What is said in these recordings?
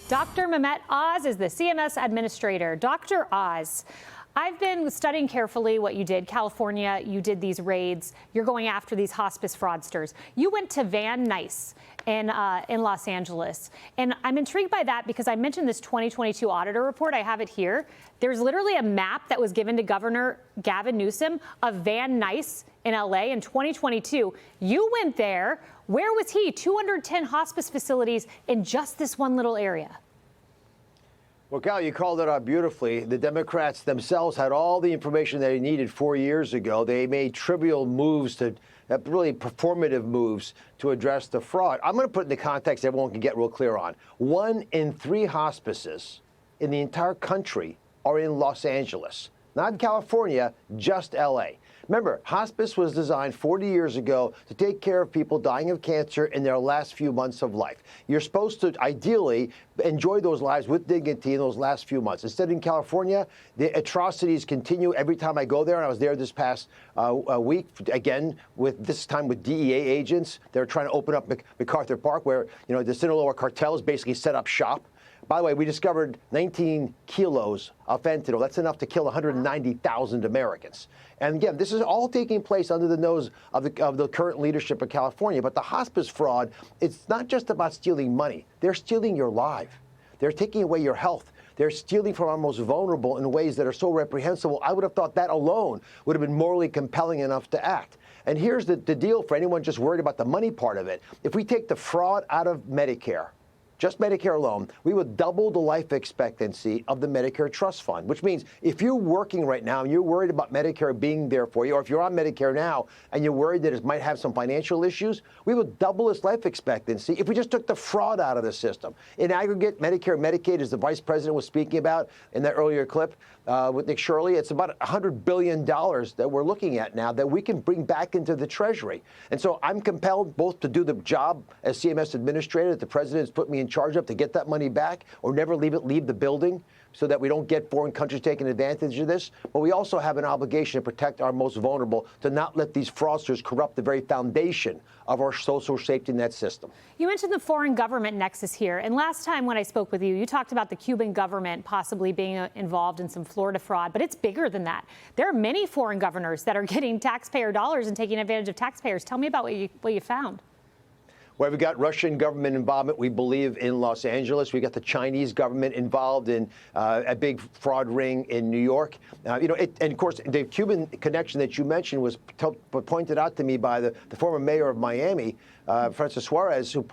Dr. Mehmet Oz is the CMS administrator. Dr. Oz, I've been studying carefully what you did. California, you did these raids. You're going after these hospice fraudsters. You went to Van Nuys in Los Angeles. And I'm intrigued by that because I mentioned this 2022 auditor report. I have it here. There's literally a map that was given to Governor Gavin Newsom of Van Nuys in LA in 2022. You went there. Where was he? 210 hospice facilities in just this one little area. Well, Gal, you called it out beautifully. The Democrats themselves had all the information they needed 4 years ago. They made trivial moves really performative moves to address the fraud. I'm going to put it in the context everyone can get real clear on. 1 in 3 hospices in the entire country are in Los Angeles, not in California, just LA. Remember, hospice was designed 40 years ago to take care of people dying of cancer in their last few months of life. You're supposed to, ideally, enjoy those lives with dignity in those last few months. Instead, in California, the atrocities continue every time I go there, and I was there this past week, again, this time with DEA agents. They're trying to open up MacArthur Park, where the Sinaloa cartels basically set up shop. By the way, we discovered 19 kilos of fentanyl. That's enough to kill 190,000 Americans. And again, this is all taking place under the nose of the current leadership of California. But the hospice fraud, it's not just about stealing money. They're stealing your life. They're taking away your health. They're stealing from our most vulnerable in ways that are so reprehensible. I would have thought that alone would have been morally compelling enough to act. And here's the deal for anyone just worried about the money part of it. If we take the fraud out of Medicare, just Medicare alone, we would double the life expectancy of the Medicare Trust Fund, which means if you're working right now and you're worried about Medicare being there for you, or if you're on Medicare now and you're worried that it might have some financial issues, we would double its life expectancy if we just took the fraud out of the system. In aggregate, Medicare and Medicaid, as the vice president was speaking about in that earlier clip with Nick Shirley, it's about $100 billion that we're looking at now that we can bring back into the Treasury. And so I'm compelled both to do the job as CMS administrator that the president's put me in charge of to get that money back, or never leave the building so that we don't get foreign countries taking advantage of this. But we also have an obligation to protect our most vulnerable, to not let these fraudsters corrupt the very foundation of our social safety net system. You mentioned the foreign government nexus here. And last time when I spoke with you, you talked about the Cuban government possibly being involved in some Florida fraud. But it's bigger than that. There are many foreign governors that are getting taxpayer dollars and taking advantage of taxpayers. Tell me about what you found. Well, we've got Russian government involvement, we believe, in Los Angeles. We got the Chinese government involved in a big fraud ring in New York. And of course, the Cuban connection that you mentioned was pointed out to me by the former mayor of Miami, Francis Suarez, who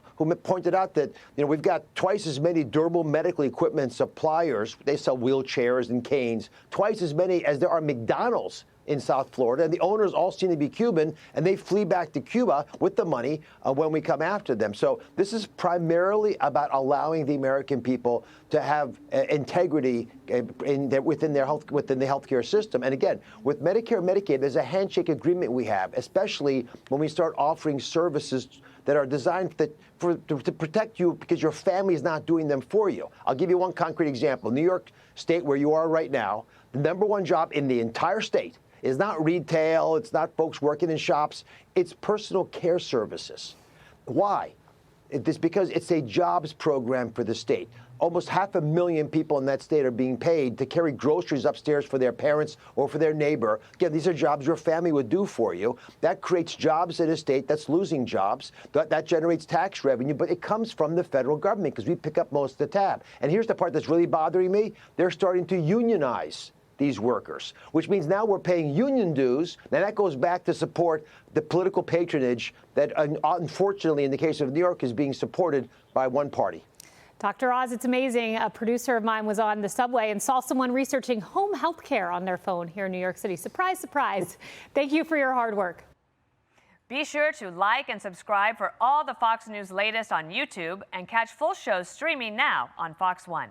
pointed out that we've got twice as many durable medical equipment suppliers. They sell wheelchairs and canes, twice as many as there are McDonald's in South Florida, and the owners all seem to be Cuban, and they flee back to Cuba with the money when we come after them. So this is primarily about allowing the American people to have integrity within the healthcare system. And again, with Medicare and Medicaid, there's a handshake agreement we have, especially when we start offering services that are designed to protect you because your family is not doing them for you. I'll give you one concrete example. New York State, where you are right now, the #1 job in the entire state is not retail, it's not folks working in shops, it's personal care services. Why? It's because it's a jobs program for the state. Almost 500,000 people in that state are being paid to carry groceries upstairs for their parents or for their neighbor. Again, these are jobs your family would do for you. That creates jobs in a state that's losing jobs. That generates tax revenue, but it comes from the federal government because we pick up most of the tab. And here's the part that's really bothering me. They're starting to unionize these workers, which means now we're paying union dues. Now that goes back to support the political patronage that, unfortunately, in the case of New York, is being supported by one party. Dr. Oz, it's amazing. A producer of mine was on the subway and saw someone researching home health care on their phone here in New York City. Surprise, surprise. Thank you for your hard work. Be sure to like and subscribe for all the Fox News latest on YouTube, and catch full shows streaming now on Fox One.